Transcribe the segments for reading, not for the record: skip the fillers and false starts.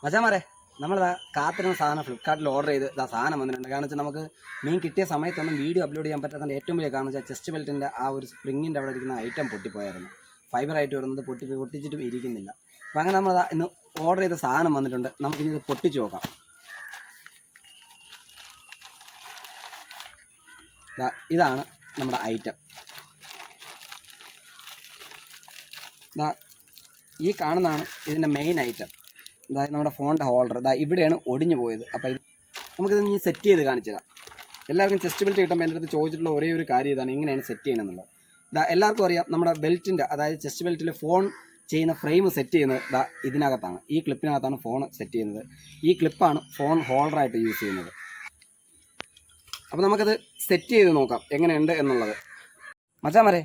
മച്ചാമാരെ നമ്മളിതാ കാത്തിരുന്ന സാധനം ഫ്ലിപ്കാർട്ടിൽ ഓർഡർ ചെയ്ത് സാധനം വന്നിട്ടുണ്ട്. കാരണം വെച്ചാൽ നമുക്ക് മീൻ കിട്ടിയ സമയത്തൊന്നും വീഡിയോ അപ്ലോഡ് ചെയ്യാൻ പറ്റാത്തതിൻ്റെ ഏറ്റവും വലിയ കാരണം വെച്ചാൽ ചെസ്റ്റ് ബെൽറ്റിൻ്റെ ആ ഒരു സ്പ്രിങ്ങിൻ്റെ അവിടെ ഇരിക്കുന്ന ഐറ്റം പൊട്ടിപ്പോയായിരുന്നു. ഫൈബറായിട്ട് വരുന്നത് പൊട്ടിച്ചിട്ടും ഇരിക്കുന്നില്ല. അപ്പം അങ്ങനെ നമ്മൾ ഇന്ന് ഓർഡർ ചെയ്ത സാധനം വന്നിട്ടുണ്ട്. നമുക്കിനി ഇത് പൊട്ടിച്ച് നോക്കാം. ഇതാണ് നമ്മുടെ ഐറ്റം. ഈ കാണുന്നതാണ് ഇതിൻ്റെ മെയിൻ ഐറ്റം. അതായത് നമ്മുടെ ഫോണിൻ്റെ ഹോൾഡർ ഇവിടെയാണ് ഒടിഞ്ഞു പോയത്. അപ്പോൾ നമുക്കിത് ഇനി സെറ്റ് ചെയ്ത് കാണിച്ചു തരാം. എല്ലാവർക്കും ചെസ്റ്റ് ബെൽറ്റ് കിട്ടുമ്പോൾ എൻ്റെ അടുത്ത് ചോദിച്ചിട്ടുള്ള ഒരേ ഒരു കാര്യം ഇതാണ്, എങ്ങനെയാണ് സെറ്റ് ചെയ്യണമെന്നുള്ളത്. എല്ലാവർക്കും അറിയാം, നമ്മുടെ ബെൽറ്റിൻ്റെ അതായത് ചെസ്റ്റ് ബെൽറ്റിൽ ഫോൺ ചെയ്യുന്ന ഫ്രെയിം സെറ്റ് ചെയ്യുന്നത് ഇതിനകത്താണ്. ഈ ക്ലിപ്പിനകത്താണ് ഫോൺ സെറ്റ് ചെയ്യുന്നത്. ഈ ക്ലിപ്പാണ് ഫോൺ ഹോൾഡറായിട്ട് യൂസ് ചെയ്യുന്നത്. അപ്പോൾ നമുക്കത് സെറ്റ് ചെയ്ത് നോക്കാം എങ്ങനെയുണ്ട് എന്നുള്ളത്. മച്ചാമാരെ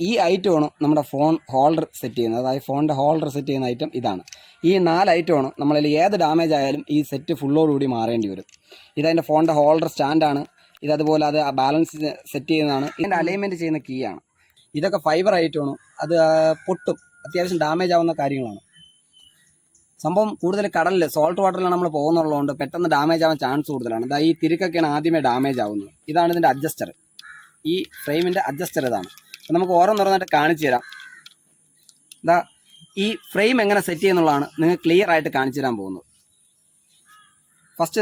ഈ ഐറ്റമാണ് നമ്മുടെ ഫോൺ ഹോൾഡർ സെറ്റ് ചെയ്യുന്നത്. അതായത് ഫോണിൻ്റെ ഹോൾഡർ സെറ്റ് ചെയ്യുന്ന ഐറ്റം ഇതാണ്. ഈ 4 ഐറ്റമാണ് നമ്മളിൽ ഏത് ഡാമേജ് ആയാലും ഈ സെറ്റ് ഫുള്ളോടുകൂടി മാറേണ്ടി വരും. ഇതതിൻ്റെ ഫോണിൻ്റെ ഹോൾഡർ സ്റ്റാൻഡാണ്. ഇതതുപോലെ അത് ബാലൻസ് സെറ്റ് ചെയ്യുന്നതാണ്. ഇതിൻ്റെ അലൈൻമെൻറ്റ് ചെയ്യുന്ന കീ ആണ്. ഇതൊക്കെ ഫൈബർ ഐറ്റമാണ്. അത് പൊട്ടും, അത്യാവശ്യം ഡാമേജ് ആവുന്ന കാര്യങ്ങളാണ്. സംഭവം കൂടുതൽ കടലിൽ സോൾട്ട് വാട്ടറിലാണ് നമ്മൾ പോകുന്നുള്ളതുകൊണ്ട് പെട്ടെന്ന് ഡാമേജ് ആവാൻ ചാൻസ് കൂടുതലാണ്. ഈ തിരിക്കൊക്കെയാണ് ആദ്യമേ ഡാമേജ് ആവുന്നത്. ഇതാണ് ഇതിൻ്റെ അഡ്ജസ്റ്റർ. ഈ ഫ്രെയിമിൻ്റെ അഡ്ജസ്റ്റർ ഇതാണ്. അപ്പം നമുക്ക് ഓരോന്നോരോന്നായിട്ട് കാണിച്ചു തരാം. ഈ ഫ്രെയിം എങ്ങനെ സെറ്റ് ചെയ്യുന്നുള്ളതാണ് നിങ്ങൾ ക്ലിയർ ആയിട്ട് കാണിച്ചു തരാൻ പോകുന്നത്. ഫസ്റ്റ്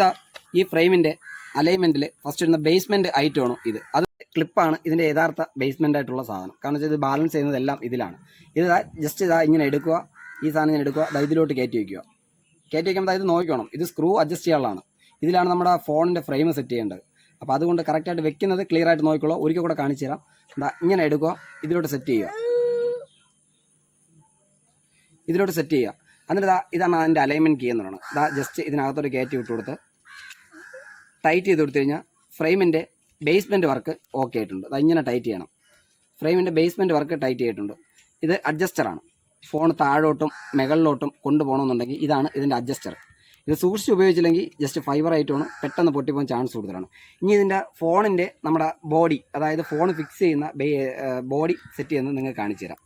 ഈ ഫ്രെയിമിൻ്റെ അലൈൻമെൻറ്റിൽ ഫസ്റ്റ് ഇടുന്ന ബേസ്മെൻറ്റ് ഐറ്റമാണ് ഇത്. അത് ക്ലിപ്പാണ് ഇതിൻ്റെ യഥാർത്ഥ ബേസ്മെൻ്റ് ആയിട്ടുള്ള സാധനം. കാരണം വെച്ചാൽ ഇത് ബാലൻസ് ചെയ്യുന്നതെല്ലാം ഇതിലാണ്. ഇത് ജസ്റ്റ് ഇങ്ങനെ എടുക്കുക, ഈ സാധനം ഇങ്ങനെ എടുക്കുക, ഇതിലോട്ട് കയറ്റി വയ്ക്കുക. കയറ്റി വയ്ക്കുമ്പോൾ ഇത് നോക്കണം, ഇത് സ്ക്രൂ അഡ്ജസ്റ്റ് ചെയ്യാനുള്ളതാണ്. ഇതിലാണ് നമ്മുടെ ഫോണിൻ്റെ ഫ്രെയിം സെറ്റ് ചെയ്യേണ്ടത്. അപ്പോൾ അതുകൊണ്ട് കറക്റ്റായിട്ട് വെക്കുന്നത് ക്ലിയർ ആയിട്ട് നോക്കിക്കോളൂ. ഒരിക്കൽ കൂടെ കാണിച്ചു തരാം. ഇങ്ങനെ എടുക്കുക, ഇതിലോട്ട് സെറ്റ് ചെയ്യുക, ഇതിലോട്ട് സെറ്റ് ചെയ്യുക. എന്നിട്ട് ഇതാണ് അതിൻ്റെ അലൈൻമെൻറ്റ് കീ എന്ന് പറയുന്നത്. ജസ്റ്റ് ഇതിനകത്തോട്ട് കയറ്റി വിട്ട് കൊടുത്ത് ടൈറ്റ് ചെയ്ത് കൊടുത്തു കഴിഞ്ഞാൽ ഫ്രെയിമിൻ്റെ ബേസ്മെൻറ്റ് വർക്ക് ഓക്കെ ആയിട്ടുണ്ട്. ഇങ്ങനെ ടൈറ്റ് ചെയ്യണം. ഫ്രെയിമിൻ്റെ ബേസ്മെൻറ്റ് വർക്ക് ടൈറ്റ് ചെയ്തിട്ടുണ്ട്. ഇത് അഡ്ജസ്റ്ററാണ്. ഫോൺ താഴോട്ടും മുകളിലോട്ടും കൊണ്ടുപോകണമെന്നുണ്ടെങ്കിൽ ഇതാണ് ഇതിൻ്റെ അഡ്ജസ്റ്റർ. ഇത് സൂക്ഷിച്ച് ഉപയോഗിച്ചില്ലെങ്കിൽ ജസ്റ്റ് ഫൈബർ ആയിട്ടാണ് പെട്ടെന്ന് പൊട്ടിപ്പോകാൻ ചാൻസ് കൂടുതലാണ്. ഇനി ഇതിൻ്റെ ഫോണിൻ്റെ നമ്മുടെ ബോഡി, അതായത് ഫോൺ ഫിക്സ് ചെയ്യുന്ന ബോഡി സെറ്റ് ചെയ്യുന്നത് നിങ്ങൾക്ക് കാണിച്ചു തരാം.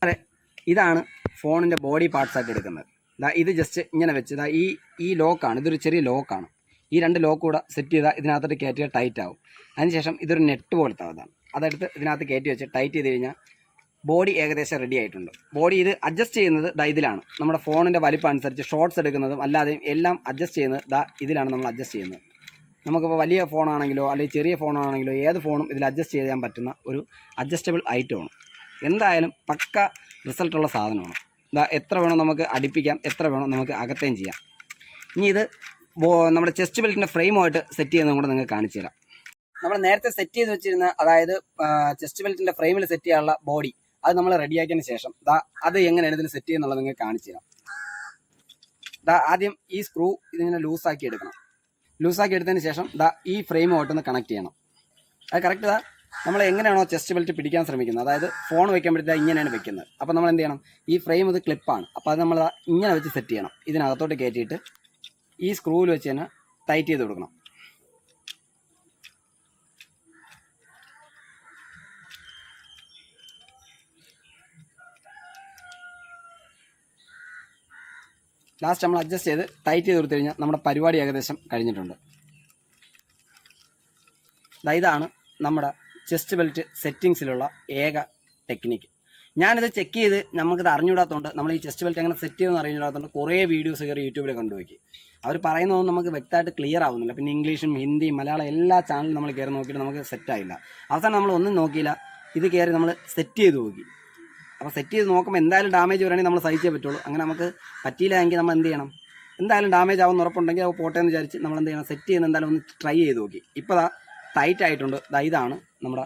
അതെ, ഇതാണ് ഫോണിൻ്റെ ബോഡി പാർട്സായിട്ട് എടുക്കുന്നത്. ഇത് ജസ്റ്റ് ഇങ്ങനെ വെച്ച് ഈ ലോക്കാണ്. ഇതൊരു ചെറിയ ലോക്കാണ്. ഈ 2 ലോക്ക് കൂടെ സെറ്റ് ചെയ്താൽ ഇതിനകത്തോട്ട് കയറ്റിയാൽ ടൈറ്റ് ആവും. അതിനുശേഷം ഇതൊരു നെറ്റ് പോലത്തെ അതാണ്. അതെടുത്ത് ഇതിനകത്ത് കയറ്റി വെച്ച് ടൈറ്റ് ചെയ്ത് കഴിഞ്ഞാൽ ബോഡി ഏകദേശം റെഡി ആയിട്ടുണ്ട്. ബോഡി ഇത് അഡ്ജസ്റ്റ് ചെയ്യുന്നത് ഇതിലാണ്. നമ്മുടെ ഫോണിൻ്റെ വലിപ്പം അനുസരിച്ച് ഷോർട്ട്സ് എടുക്കുന്നതും അല്ലാതെയും എല്ലാം അഡ്ജസ്റ്റ് ചെയ്യുന്നത് ഇതിലാണ് നമ്മൾ അഡ്ജസ്റ്റ് ചെയ്യുന്നത്. നമുക്കിപ്പോൾ വലിയ ഫോണാണെങ്കിലോ അല്ലെങ്കിൽ ചെറിയ ഫോണാണെങ്കിലോ ഏത് ഫോണും ഇതിൽ അഡ്ജസ്റ്റ് ചെയ്യാൻ പറ്റുന്ന ഒരു അഡ്ജസ്റ്റബിൾ ഐറ്റമാണ്. എന്തായാലും പക്ക റിസൾട്ടുള്ള സാധനമാണ്. എത്ര വേണം നമുക്ക് അടുപ്പിക്കാം, എത്ര വേണം നമുക്ക് അകത്തേം ചെയ്യാം. ഇനി ഇത് നമ്മുടെ ചെസ്റ്റ് ബെൽറ്റിൻ്റെ ഫ്രെയിമുമായിട്ട് സെറ്റ് ചെയ്യുന്നതും കൂടെ നിങ്ങൾക്ക് കാണിച്ചു തരാം. നമ്മൾ നേരത്തെ സെറ്റ് ചെയ്ത് വെച്ചിരുന്ന, അതായത് ചെസ്റ്റ് ബെൽറ്റിൻ്റെ ഫ്രെയിമിൽ സെറ്റ് ചെയ്യാനുള്ള ബോഡി, അത് നമ്മൾ റെഡിയാക്കിയതിന് ശേഷം അത് എങ്ങനെയാണ് ഇതിന് സെറ്റ് ചെയ്യുന്നുള്ളത് നിങ്ങൾക്ക് കാണിച്ചു തരാം. ആദ്യം ഈ സ്ക്രൂ ഇതിങ്ങനെ ലൂസാക്കി എടുക്കണം. ലൂസാക്കി എടുത്തതിന് ശേഷം ഈ ഫ്രെയിമുമായിട്ടൊന്ന് കണക്ട് ചെയ്യണം. അത് കറക്റ്റ് നമ്മൾ എങ്ങനെയാണോ ചെസ്റ്റ് ബെൽറ്റ് പിടിക്കാൻ ശ്രമിക്കുന്നത്, അതായത് ഫോൺ വയ്ക്കുമ്പോഴത്തേക്ക് ഇങ്ങനെയാണ് വെക്കുന്നത്. അപ്പോൾ നമ്മൾ എന്ത് ചെയ്യണം, ഈ ഫ്രെയിം ഇത് ക്ലിപ്പാണ്. അപ്പോൾ അത് നമ്മൾ ഇങ്ങനെ വെച്ച് സെറ്റ് ചെയ്യണം. ഇതിനകത്തോട്ട് കയറ്റിയിട്ട് ഈ സ്ക്രൂവിൽ വെച്ച് തന്നെ ടൈറ്റ് ചെയ്ത് കൊടുക്കണം. ലാസ്റ്റ് നമ്മൾ അഡ്ജസ്റ്റ് ചെയ്ത് ടൈറ്റ് ചെയ്ത് കൊടുത്തു കഴിഞ്ഞാൽ നമ്മുടെ പരിപാടി ഏകദേശം കഴിഞ്ഞിട്ടുണ്ട്. ഇതാണ് നമ്മുടെ ചെസ്റ്റ് ബെൽറ്റ് സെറ്റിങ്സിലുള്ള ഏക ടെക്നിക്ക്. ഞാനിത് ചെക്ക് ചെയ്ത് നമുക്കിത് അറിഞ്ഞുകൂടാത്തതുകൊണ്ട്, നമ്മൾ ഈ ചെസ്റ്റ് ബെൽറ്റ് എങ്ങനെ സെറ്റ് ചെയ്യുമെന്ന് അറിഞ്ഞുകൂടാത്തതുകൊണ്ട് കുറേ വീഡിയോസ് കയറി യൂട്യൂബിൽ കണ്ടുപോയി. അവർ പറയുന്നതൊന്നും നമുക്ക് വ്യക്തമായിട്ട് ക്ലിയർ ആവുന്നില്ല. പിന്നെ ഇംഗ്ലീഷും ഹിന്ദിയും മലയാളം എല്ലാ ചാനലും നമ്മൾ കയറി നോക്കിയിട്ട് നമുക്ക് സെറ്റായില്ല. അവസാനം നമ്മൾ ഒന്നും നോക്കിയില്ല, ഇത് കയറി നമ്മൾ സെറ്റ് ചെയ്ത് നോക്കി. അപ്പോൾ സെറ്റ് ചെയ്ത് നോക്കുമ്പോൾ എന്തായാലും ഡാമേജ് വരികയാണെങ്കിൽ നമ്മൾ സഹിച്ചേ പറ്റുള്ളൂ. അങ്ങനെ നമുക്ക് പറ്റിയില്ല എങ്കിൽ നമ്മൾ എന്ത് ചെയ്യണം, എന്തായാലും ഡാമേജ് ആവുമെന്ന് ഉറപ്പുണ്ടെങ്കിൽ അത് പോട്ടെ എന്ന് വിചാരിച്ച് നമ്മൾ എന്ത് ചെയ്യണം, സെറ്റ് ചെയ്യുന്ന എന്തായാലും ഒന്ന് ട്രൈ ചെയ്ത് നോക്കി. ഇപ്പോൾ ടൈറ്റ് ആയിട്ടുണ്ട്. ഇതാണ് നമ്മുടെ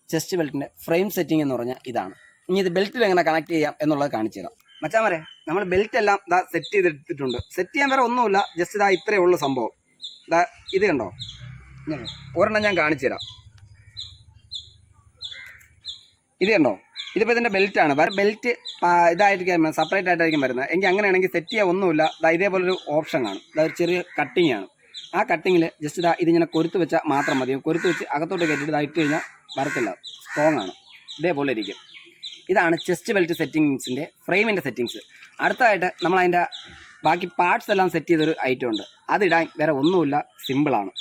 ചെസ്റ്റ് ബെൽറ്റിൻ്റെ ഫ്രെയിം സെറ്റിംഗ് എന്ന് പറഞ്ഞാൽ ഇതാണ്. ഇനി ഇത് ബെൽറ്റിൽ എങ്ങനെ കണക്ട് ചെയ്യാം എന്നുള്ളത് കാണിച്ചു തരാം. മച്ചാമാരെ, നമ്മൾ ബെൽറ്റ് എല്ലാം സെറ്റ് ചെയ്തെടുത്തിട്ടുണ്ട്. സെറ്റ് ചെയ്യാൻ വേറെ ഒന്നുമില്ല, ജസ്റ്റ് ഇത്രയേ ഉള്ളൂ സംഭവം. ഇത് കണ്ടോ, ഒരെണ്ണം ഞാൻ കാണിച്ചു തരാം. ഇത് കണ്ടോ, ഇതിപ്പോൾ ഇതിൻ്റെ ബെൽറ്റാണ്. ബെൽറ്റ് ഇതായിരിക്കും സെപ്പറേറ്റ് ആയിട്ടായിരിക്കും വരുന്നത്. എങ്കിൽ അങ്ങനെയാണെങ്കിൽ സെറ്റ് ചെയ്യാൻ ഒന്നുമില്ല. ഇതേപോലൊരു ഓപ്ഷൻ കാണും. ഒരു ചെറിയ കട്ടിങ് ആണ്. ആ കട്ടിങ്ങിൽ ജസ്റ്റ് ഇതിങ്ങനെ കൊരുത്ത് വെച്ചാൽ മാത്രം മതി. കൊരുത്ത് വെച്ച് അകത്തോട്ട് കയറ്റിയിട്ട് ഇട്ട് കഴിഞ്ഞാൽ വരത്തില്ല, സ്ട്രോങ് ആണ്. ഇതേപോലെ ഇരിക്കും. ഇതാണ് ചെസ്റ്റ് ബെൽറ്റ് സെറ്റിങ്സിൻ്റെ ഫ്രെയിമിൻ്റെ സെറ്റിങ്സ്. അടുത്തതായിട്ട് നമ്മൾ അതിൻ്റെ ബാക്കി പാർട്സ് എല്ലാം സെറ്റ് ചെയ്തൊരു ഐറ്റം ഉണ്ട്. അതിടാൻ വേറെ ഒന്നുമില്ല, സിമ്പിളാണ്.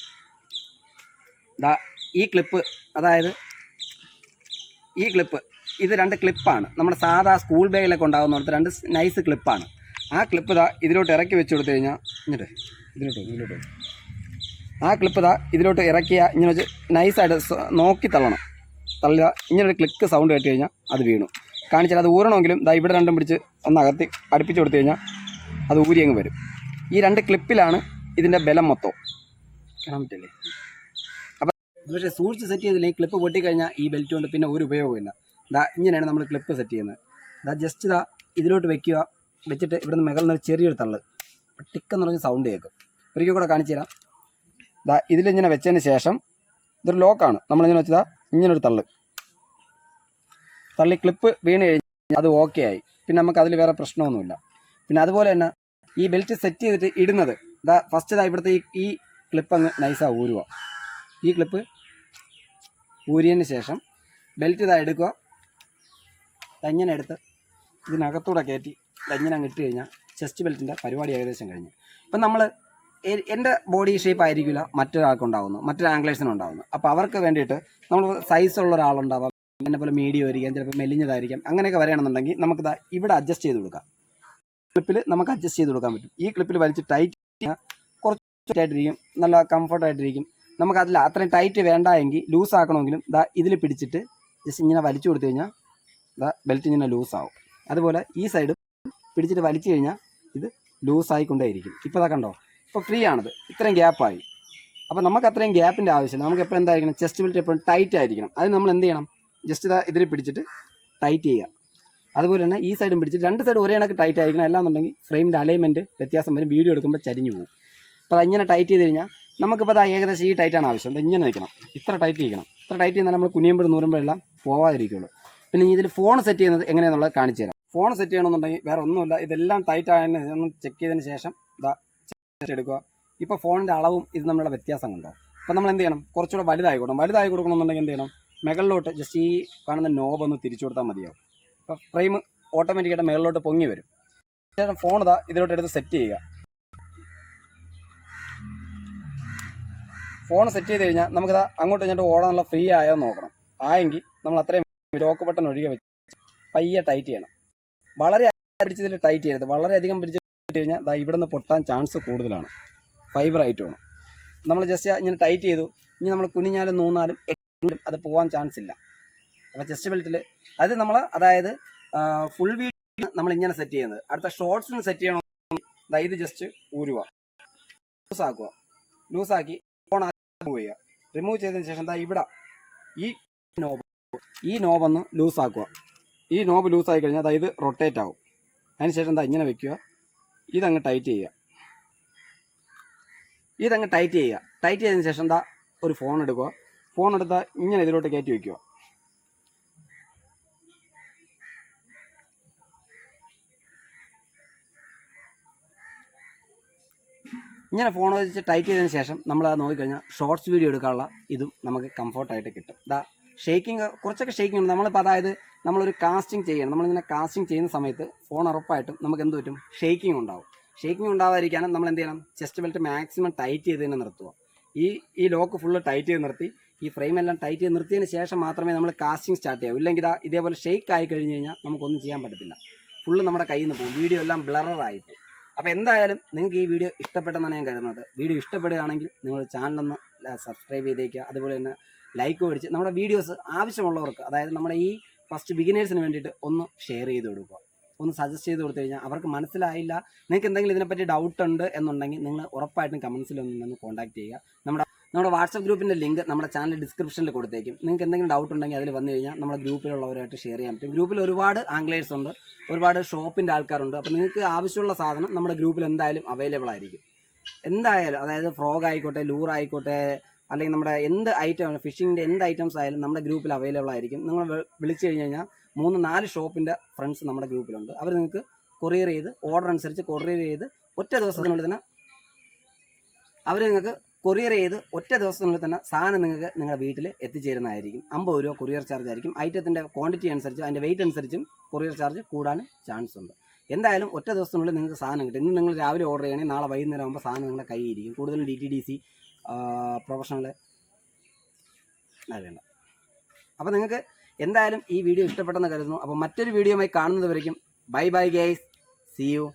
ഈ ക്ലിപ്പ്, അതായത് ഈ ക്ലിപ്പ്, ഇത് 2 ക്ലിപ്പാണ്. നമ്മുടെ സാധാ സ്കൂൾ ബാഗിലൊക്കെ ഉണ്ടാകുന്നിടത്ത് 2 നൈസ് ക്ലിപ്പാണ്. ആ ക്ലിപ്പ് ഇതിലോട്ട് ഇറക്കി വെച്ച് കൊടുത്തു കഴിഞ്ഞാൽ ഇതിലോട്ട് ആ ക്ലിപ്പ് ഇതിലോട്ട് ഇറക്കിയ ഇങ്ങനെ വെച്ച് നൈസായിട്ട് നോക്കി തള്ളുക. ഇങ്ങനൊരു ക്ലിക്ക് സൗണ്ട് കേട്ട് കഴിഞ്ഞാൽ അത് വീണു. കാണിച്ചാൽ അത് ഊരണമെങ്കിലും ഇവിടെ രണ്ടും പിടിച്ച് ഒന്ന് അകത്തി അടുപ്പിച്ച് കൊടുത്തു കഴിഞ്ഞാൽ അത് ഊരി അങ്ങ് വരും. ഈ 2 ക്ലിപ്പിലാണ് ഇതിൻ്റെ ബലം മൊത്തം. കാണാൻ പറ്റില്ലേ? അപ്പം പക്ഷേ സൂക്ഷിച്ച് സെറ്റ് ചെയ്തില്ല, ഈ ക്ലിപ്പ് പൊട്ടിക്കഴിഞ്ഞാൽ ഈ ബെൽറ്റ് കൊണ്ട് പിന്നെ ഒരു ഉപയോഗമില്ല. ഇങ്ങനെയാണ് നമ്മൾ ക്ലിപ്പ് സെറ്റ് ചെയ്യുന്നത്. ജസ്റ്റ് ഇതിലോട്ട് വെച്ചിട്ട് ഇവിടുന്ന് മുകളിൽ നിന്ന് ചെറിയൊരു തള്ള് ടിക്കെന്ന് പറഞ്ഞ് സൗണ്ട് കേൾക്കും. ഒരിക്കൽ കൂടെ കാണിച്ചു തരാം. ഇതിലിങ്ങനെ വെച്ചതിന് ശേഷം ഇതൊരു ലോക്കാണ്. നമ്മളിങ്ങനെ വെച്ചതാ ഇങ്ങനൊരു തള്ളി ക്ലിപ്പ് വീണ് കഴിഞ്ഞാൽ അത് ഓക്കെ ആയി. പിന്നെ നമുക്ക് അതിൽ വേറെ പ്രശ്നമൊന്നുമില്ല. പിന്നെ അതുപോലെ തന്നെ ഈ ബെൽറ്റ് സെറ്റ് ചെയ്തിട്ട് ഇടുന്നത് ഫസ്റ്റ് ഇവിടുത്തെ ഈ ക്ലിപ്പ് അങ്ങ് നൈസാ ഊരുക. ഈ ക്ലിപ്പ് ഊരിയതിന് ശേഷം ബെൽറ്റ് എടുക്കുക. ഇങ്ങനെ എടുത്ത് ഇതിനകത്തൂടെ കയറ്റി ഇങ്ങനെ അങ്ങ് ഇട്ട് കഴിഞ്ഞാൽ ചെസ്റ്റ് ബെൽറ്റിൻ്റെ പരിപാടി ഏകദേശം കഴിഞ്ഞു. ഇപ്പം നമ്മൾ എൻ്റെ ബോഡി ഷേപ്പ് ആയിരിക്കില്ല മറ്റൊരാൾക്കുണ്ടാകുന്നു, മറ്റൊരു ആംഗ്ലേഴ്സിനുണ്ടാകുന്നു. അപ്പോൾ അവർക്ക് വേണ്ടിയിട്ട് നമ്മൾ സൈസുള്ള ഒരാളുണ്ടാവാം, എന്നെ പോലെ മീഡിയം ആയിരിക്കാം, ചിലപ്പോൾ മെലിഞ്ഞതായിരിക്കാം. അങ്ങനെയൊക്കെ വരികയാണെന്നുണ്ടെങ്കിൽ നമുക്ക് ഇവിടെ അഡ്ജസ്റ്റ് ചെയ്ത് കൊടുക്കാം. ക്ലിപ്പിൽ നമുക്ക് അഡ്ജസ്റ്റ് ചെയ്ത് കൊടുക്കാൻ പറ്റും. ഈ ക്ലിപ്പിൽ വലിച്ച് ടൈറ്റ് കുറച്ച് ആയിട്ടിരിക്കും, നല്ല കംഫർട്ടായിട്ടിരിക്കും. നമുക്കതിൽ അത്രയും ടൈറ്റ് വേണ്ട എങ്കിൽ ലൂസ് ആക്കണമെങ്കിലും ഇതിൽ പിടിച്ചിട്ട് ജസ്റ്റ് ഇങ്ങനെ വലിച്ചു കൊടുത്തു കഴിഞ്ഞാൽ ബെൽറ്റ് ഇങ്ങനെ ലൂസാവും. അതുപോലെ ഈ സൈഡ് പിടിച്ചിട്ട് വലിച്ചു കഴിഞ്ഞാൽ ഇത് ലൂസായിക്കൊണ്ടേയിരിക്കും. ഇപ്പോൾ കണ്ടോ, ഇപ്പോൾ ഫ്രീ ആണത്, ഇത്രയും ഗ്യാപ്പായി. അപ്പോൾ നമുക്ക് അത്രയും ഗ്യാപ്പിൻ്റെ ആവശ്യമില്ല. നമുക്ക് എപ്പോഴും എന്തായിരിക്കണം, ചെസ്റ്റ് ബെൽറ്റ് എപ്പോഴും ടൈറ്റ് ആയിരിക്കണം. അത് നമ്മൾ എന്ത് ചെയ്യണം, ജസ്റ്റ് ഇതിൽ പിടിച്ചിട്ട് ടൈറ്റ് ചെയ്യുക. അതുപോലെ തന്നെ ഈ സൈഡും പിടിച്ചിട്ട് 2 സൈഡ് ഒരേ കണക്ക് ടൈറ്റ് ആയിരിക്കണം. എല്ലാന്നുണ്ടെങ്കിൽ ഫ്രെയിമിൻ്റെ അലൈൻമെൻറ്റ് വ്യത്യാസം വരും, വീഡിയോ എടുക്കുമ്പോൾ ചരിഞ്ഞു പോകും. അപ്പോൾ അതിങ്ങനെ ടൈറ്റ് ചെയ്ത് കഴിഞ്ഞാൽ നമുക്കിപ്പോൾ ഏകദേശം ഈ ടൈറ്റാണ് ആവശ്യം. ഇങ്ങനെ നിൽക്കണം, ഇത്ര ടൈറ്റ് ചെയ്യണം. ഇത്ര ടൈറ്റ് ചെയ്യുന്നാൽ നമ്മൾ കുനിയുമ്പോഴും നൂറുമ്പോഴെല്ലാം പോവാതിരിക്കുള്ളൂ. പിന്നെ ഇതിൽ ഫോൺ സെറ്റ് ചെയ്യുന്നത് എങ്ങനെയാണെന്നുള്ളത് കാണിച്ചു തരാം. ഫോൺ സെറ്റ് ചെയ്യണമെന്നുണ്ടെങ്കിൽ വേറെ ഒന്നുമില്ല, ഇതെല്ലാം ടൈറ്റ് ആയതിന് ഒന്ന് ചെക്ക് ചെയ്തതിന് ശേഷം എടുക്കുക. ഇപ്പോൾ ഫോണിൻ്റെ അളവും ഇത് നമ്മളുടെ വ്യത്യാസം കണ്ടോ. അപ്പോൾ നമ്മൾ എന്ത് ചെയ്യണം, കുറച്ചുകൂടെ വലുതായി കൊടുക്കണമെന്നുണ്ടെങ്കിൽ എന്ത് ചെയ്യണം, മുകളിലോട്ട് ജസ്റ്റ് ഈ കാണുന്ന നോബ് ഒന്ന് തിരിച്ചു കൊടുത്താൽ മതിയാവും. അപ്പോൾ ഫ്രെയിം ഓട്ടോമാറ്റിക്കായിട്ട് മുകളിലോട്ട് പൊങ്ങി വരും. ശേഷം ഫോൺ ഇതിലോട്ട് എടുത്ത് സെറ്റ് ചെയ്യുക. ഫോൺ സെറ്റ് ചെയ്ത് കഴിഞ്ഞാൽ നമുക്കിത് അങ്ങോട്ടും ഇങ്ങോട്ടും ഓടാനുള്ള ഫ്രീ ആയോ നോക്കണം. ആയെങ്കിൽ നമ്മൾ അത്രയും ലോക്ക് ബട്ടൺ ഒഴികെ വെച്ച് പയ്യെ ടൈറ്റ് ചെയ്യണം. വളരെ പിടിച്ചതിൽ ടൈറ്റ് ചെയ്യരുത്. വളരെയധികം പിടിച്ച് കഴിഞ്ഞാൽ ഇവിടെ നിന്ന് പൊട്ടാൻ ചാൻസ് കൂടുതലാണ്. ഫൈബർ ആയിട്ടുമാണ്. നമ്മൾ ജസ്റ്റ് ഇങ്ങനെ ടൈറ്റ് ചെയ്തു, ഇനി നമ്മൾ കുനിഞ്ഞാലും നൂന്നാലും അത് പോകാൻ ചാൻസ് ഇല്ല. അപ്പോൾ ചെസ്റ്റ് ബെൽറ്റിൽ അതായത് ഫുൾ വീഡിയോ നമ്മളിങ്ങനെ സെറ്റ് ചെയ്യുന്നത്. അടുത്ത ഷോർട്സിന് സെറ്റ് ചെയ്യണം. ഇത് ജസ്റ്റ് ഊരുക, ലൂസാക്കുക. ലൂസാക്കി ഫോൺ റിമൂവ് ചെയ്യുക. റിമൂവ് ചെയ്തതിന് ശേഷം ഇവിടെ ഈ നോബൊന്ന് ലൂസാക്കുക. ഈ നോബ് ലൂസായി കഴിഞ്ഞാൽ ഇത് റൊട്ടേറ്റ് ആവും. അതിനുശേഷം ഇങ്ങനെ വെക്കുക. ഇതങ്ങ് ടൈറ്റ് ചെയ്യുക. ടൈറ്റ് ചെയ്തതിന് ശേഷം ഒരു ഫോൺ എടുക്കുക. ഫോൺ എടുത്താൽ ഇങ്ങനെ ഇതിലോട്ട് കയറ്റി വയ്ക്കുക. ഇങ്ങനെ ഫോൺ വെച്ച് ടൈറ്റ് ചെയ്തതിന് ശേഷം നമ്മൾ നോക്കിക്കഴിഞ്ഞാൽ ഷോർട്സ് വീഡിയോ എടുക്കാനുള്ള ഇതും നമുക്ക് കംഫർട്ടായിട്ട് കിട്ടും. ഷേക്കിങ് കുറച്ചൊക്കെ ഷേക്കിംഗ് ഉണ്ട്. നമ്മളിപ്പോൾ അതായത് നമ്മളൊരു കാസ്റ്റിംഗ് ചെയ്യണം. നമ്മളിങ്ങനെ കാസ്റ്റിംഗ് ചെയ്യുന്ന സമയത്ത് ഫോൺ ഉറപ്പായിട്ടും നമുക്ക് എന്ത് പറ്റും, ഷേക്കിംഗ് ഉണ്ടാവും. ഷേക്കിംഗ് ഉണ്ടാവാതിരിക്കാനും നമ്മൾ എന്ത് ചെയ്യണം, ചെസ്റ്റ് ബെൽറ്റ് മാക്സിമം ടൈറ്റ് ചെയ്ത് തന്നെ നിർത്തുക. ഈ ലോക്ക് ഫുള്ള് ടൈറ്റ് ചെയ്ത് നിർത്തി ഈ ഫ്രെയിം എല്ലാം ടൈറ്റ് ചെയ്ത് നിർത്തിയതിന് ശേഷം മാത്രമേ നമ്മൾ കാസ്റ്റിംഗ് സ്റ്റാർട്ട് ചെയ്യാവൂ. ഇല്ലെങ്കിൽ ഇതേപോലെ ഷേക്ക് ആയി കഴിഞ്ഞ് കഴിഞ്ഞാൽ നമുക്കൊന്നും ചെയ്യാൻ പറ്റത്തില്ല. ഫുള്ള് നമ്മുടെ കയ്യിൽ നിന്ന് പോകും, വീഡിയോ എല്ലാം ബ്ലറായിട്ട്. അപ്പോൾ എന്തായാലും നിങ്ങൾക്ക് ഈ വീഡിയോ ഇഷ്ടപ്പെട്ടെന്നാണ് ഞാൻ കരുതുന്നത്. വീഡിയോ ഇഷ്ടപ്പെടുകയാണെങ്കിൽ നിങ്ങൾ ചാനലൊന്ന് സബ്സ്ക്രൈബ് ചെയ്തേക്കുക. അതുപോലെ തന്നെ ലൈക്ക് മേടിച്ച് നമ്മുടെ വീഡിയോസ് ആവശ്യമുള്ളവർക്ക്, അതായത് നമ്മുടെ ഈ ഫസ്റ്റ് ബിഗിനേഴ്സിന് വേണ്ടിയിട്ട് ഒന്ന് ഷെയർ ചെയ്ത് കൊടുക്കുക, ഒന്ന് സജസ്റ്റ് ചെയ്ത് കൊടുത്തു കഴിഞ്ഞാൽ അവർക്ക് മനസ്സിലായില്ല, നിങ്ങൾക്ക് എന്തെങ്കിലും ഇതിനെപ്പറ്റി ഡൗട്ട് ഉണ്ട് എന്നുണ്ടെങ്കിൽ നിങ്ങൾ ഉറപ്പായിട്ടും കമൻസിൽ ഒന്ന് കോൺടാക്ട് ചെയ്യുക. നമ്മുടെ വാട്സപ്പ് ഗ്രൂപ്പിൻ്റെ ലിങ്ക് നമ്മുടെ ചാനൽ ഡിസ്ക്രിപ്ഷനിൽ കൊടുത്തേക്കും. നിങ്ങൾക്ക് എന്തെങ്കിലും ഡൗട്ട് ഉണ്ടെങ്കിൽ അതിൽ വന്നു കഴിഞ്ഞാൽ നമ്മുടെ ഗ്രൂപ്പിലുള്ളവരായിട്ട് ഷെയർ ചെയ്യാൻ പറ്റും. ഗ്രൂപ്പിൽ ഒരുപാട് ആംഗ്ലേഴ്സ് ഉണ്ട്, ഒരുപാട് ഷോപ്പിൻ്റെ ആൾക്കാരുണ്ട്. അപ്പോൾ നിങ്ങൾക്ക് ആവശ്യമുള്ള സാധനം നമ്മുടെ ഗ്രൂപ്പിൽ എന്തായാലും അവൈലബിൾ ആയിരിക്കും. എന്തായാലും അതായത് ഫ്രോഗ് ആയിക്കോട്ടെ, ലൂർ ആയിക്കോട്ടെ, അല്ലെങ്കിൽ നമ്മുടെ എന്ത് ഐറ്റം, ഫിഷിങ്ങിൻ്റെ എന്ത് ഐറ്റംസ് ആയാലും നമ്മുടെ ഗ്രൂപ്പിൽ അവൈലബിൾ ആയിരിക്കും. നിങ്ങൾ വിളിച്ചു കഴിഞ്ഞ് കഴിഞ്ഞാൽ 3-4 ഷോപ്പിൻ്റെ ഫ്രണ്ട്സ് നമ്മുടെ ഗ്രൂപ്പിലുണ്ട്. അവർ നിങ്ങൾക്ക് കൊറിയർ ചെയ്ത് ഓർഡർ അനുസരിച്ച് കൊറിയർ ചെയ്ത് ഒറ്റ ദിവസത്തിനുള്ളിൽ തന്നെ അവർ നിങ്ങൾക്ക് കൊറിയർ ചെയ്ത് ഒറ്റ ദിവസത്തിനുള്ളിൽ തന്നെ സാധനം നിങ്ങൾക്ക് നിങ്ങളുടെ വീട്ടിൽ എത്തിച്ചേരുന്നതായിരിക്കും. 50 രൂപ കൊറിയർ ചാർജ് ആയിരിക്കും. ഐറ്റത്തിൻ്റെ ക്വാണ്ടിറ്റി അനുസരിച്ച് അതിൻ്റെ വെയിറ്റ് അനുസരിച്ചും കൊറിയർ ചാർജ് കൂടാൻ ചാൻസ് ഉണ്ട്. എന്തായാലും ഒറ്റ ദിവസത്തിനുള്ളിൽ നിങ്ങൾക്ക് സാധനം കിട്ടും. ഇന്ന് നിങ്ങൾ രാവിലെ ഓർഡർ ചെയ്യണമെങ്കിൽ നാളെ വൈകുന്നേരം ആകുമ്പോൾ സാധനം നിങ്ങളുടെ കയ്യിരിക്കും. കൂടുതലും DTDC പ്രൊഫഷണൽ വേണ്ട. അപ്പോൾ നിങ്ങൾക്ക് എന്തായാലും ഈ വീഡിയോ ഇഷ്ടപ്പെട്ടെന്ന് കരുതുന്നു. അപ്പോൾ മറ്റൊരു വീഡിയോയുമായി കാണുന്നത് വരയ്ക്കും bye bye guys, see U.